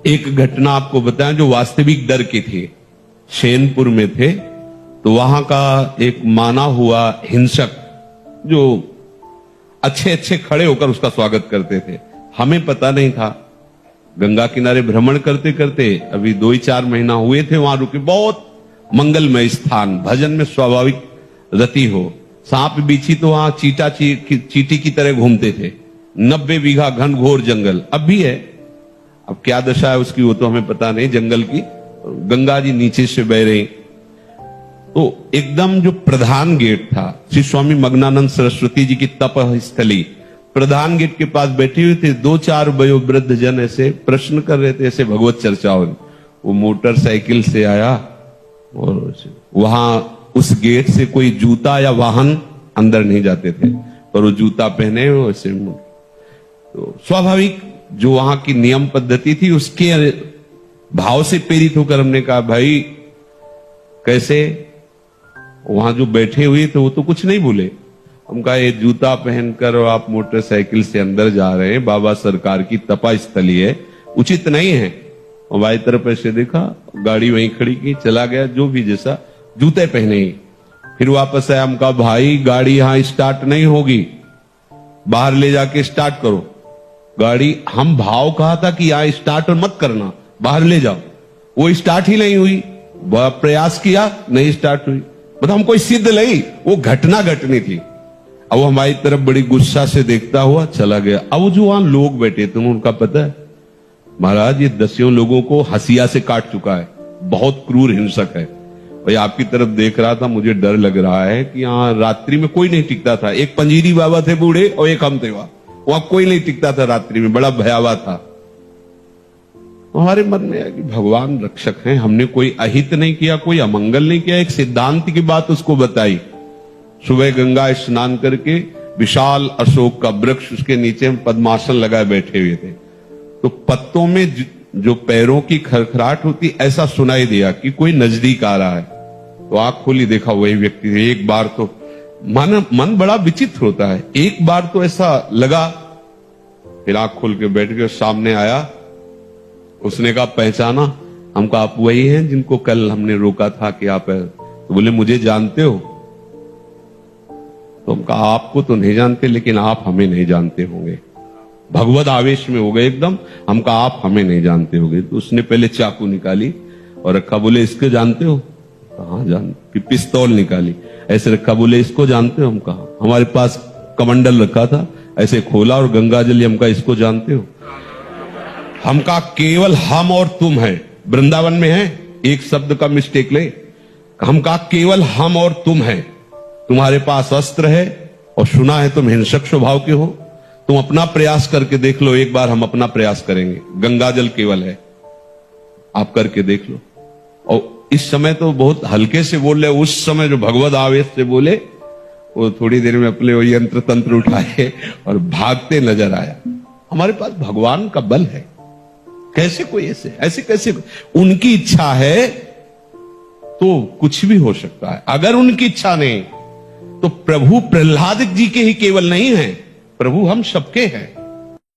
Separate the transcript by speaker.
Speaker 1: एक घटना आपको बताएं जो वास्तविक डर की थी। शेनपुर में थे तो वहां का एक माना हुआ हिंसक जो अच्छे अच्छे खड़े होकर उसका स्वागत करते थे, हमें पता नहीं था। गंगा किनारे भ्रमण करते करते अभी 2-4 महीना हुए थे वहां रुके। बहुत मंगलमय स्थान, भजन में स्वाभाविक रति हो। सांप बिच्छी तो वहां चीटी की तरह घूमते थे। 90 बीघा घनघोर जंगल अब भी है। अब क्या दशा है उसकी वो तो हमें पता नहीं जंगल की। गंगा जी नीचे से बह रही तो एकदम जो प्रधान गेट था, श्री स्वामी मग्नानंद सरस्वती जी की तप स्थली, प्रधान गेट के पास बैठे हुए थे 2-4 वयोवृद्ध जन ऐसे प्रश्न कर रहे थे, ऐसे भगवत चर्चाओं। वो मोटरसाइकिल से आया और वहां उस गेट से कोई जूता या वाहन अंदर नहीं जाते थे, पर वो जूता पहने हुए ऐसे। तो स्वाभाविक जो वहां की नियम पद्धति थी उसके भाव से प्रेरित होकर हमने कहा भाई कैसे। वहां जो बैठे हुए थे वो तो कुछ नहीं बोले। हम कहा ये जूता पहनकर और आप मोटरसाइकिल से अंदर जा रहे हैं, बाबा सरकार की तपा स्थली है, उचित नहीं है। हमारी तरफ ऐसे देखा, गाड़ी वहीं खड़ी की, चला गया जो भी जैसा, जूते पहने ही। फिर वापस आया, हम कहा भाई गाड़ी यहां स्टार्ट नहीं होगी, बाहर ले जाके स्टार्ट करो गाड़ी। हम भाव कहा था कि यहां स्टार्ट मत करना, बाहर ले जाओ। वो स्टार्ट ही नहीं हुई, प्रयास किया नहीं स्टार्ट हुई। मतलब हम कोई सिद्ध नहीं, वो घटना घटनी थी। अब वो हमारी तरफ बड़ी गुस्सा से देखता हुआ चला गया। अब जो वहां लोग बैठे थे उनका पता है महाराज ये 10 लोगों को हसिया से काट चुका है, बहुत क्रूर हिंसक है। भाई आपकी तरफ देख रहा था, मुझे डर लग रहा है कि यहाँ रात्रि में कोई नहीं टिकता था। एक पंजीरी बाबा थे बूढ़े और एक हम थे, वहां कोई नहीं टिकता था रात्रि में, बड़ा भयावह था। हमारे मन में है कि भगवान रक्षक हैं, हमने कोई अहित नहीं किया, कोई अमंगल नहीं किया। एक सिद्धांत की बात उसको बताई। सुबह गंगा स्नान करके विशाल अशोक का वृक्ष, उसके नीचे हम पद्मासन लगाए बैठे हुए थे। तो पत्तों में जो पैरों की खरखराहट होती ऐसा सुनाई दिया कि कोई नजदीक आ रहा है। तो आंख खोली, देखा वही व्यक्ति थे। एक बार तो मन बड़ा विचित्र होता है, एक बार तो ऐसा लगा। फिर आंख खोल के बैठ गए, सामने आया। उसने कहा पहचाना? हम कहा आप वही हैं जिनको कल हमने रोका था कि आप है। तो बोले मुझे जानते हो? तो हम कहा आपको तो नहीं जानते, लेकिन आप हमें नहीं जानते होंगे। भगवत आवेश में हो गए एकदम। हम कहा आप हमें नहीं जानते होंगे। तो उसने पहले चाकू निकाली और रखा, बोले इसको जानते हो? हाँ जान। फिर पिस्तौल निकाली, ऐसे रखा, बोले इसको जानते हो? हम कहा हमारे पास कमंडल रखा था, ऐसे खोला और गंगा जल। हम कहा इसको जानते हो? हम कहा केवल हम और तुम है, वृंदावन में है, एक शब्द का मिस्टेक ले। हम कहा केवल हम और तुम है, तुम्हारे पास अस्त्र है और सुना है तुम हिंसक स्वभाव के हो। तुम अपना प्रयास करके देख लो, एक बार हम अपना प्रयास करेंगे। गंगा जल केवल है, आप करके देख लो। और इस समय तो बहुत हल्के से बोल रहे, उस समय जो भगवत आवेश से बोले वो थोड़ी देर में अपने वो यंत्र तंत्र उठाए और भागते नजर आया। हमारे पास भगवान का बल है। कैसे कोई ऐसे कैसे? उनकी इच्छा है तो कुछ भी हो सकता है। अगर उनकी इच्छा नहीं तो प्रभु प्रहलाद जी के ही केवल नहीं है, प्रभु हम सबके हैं।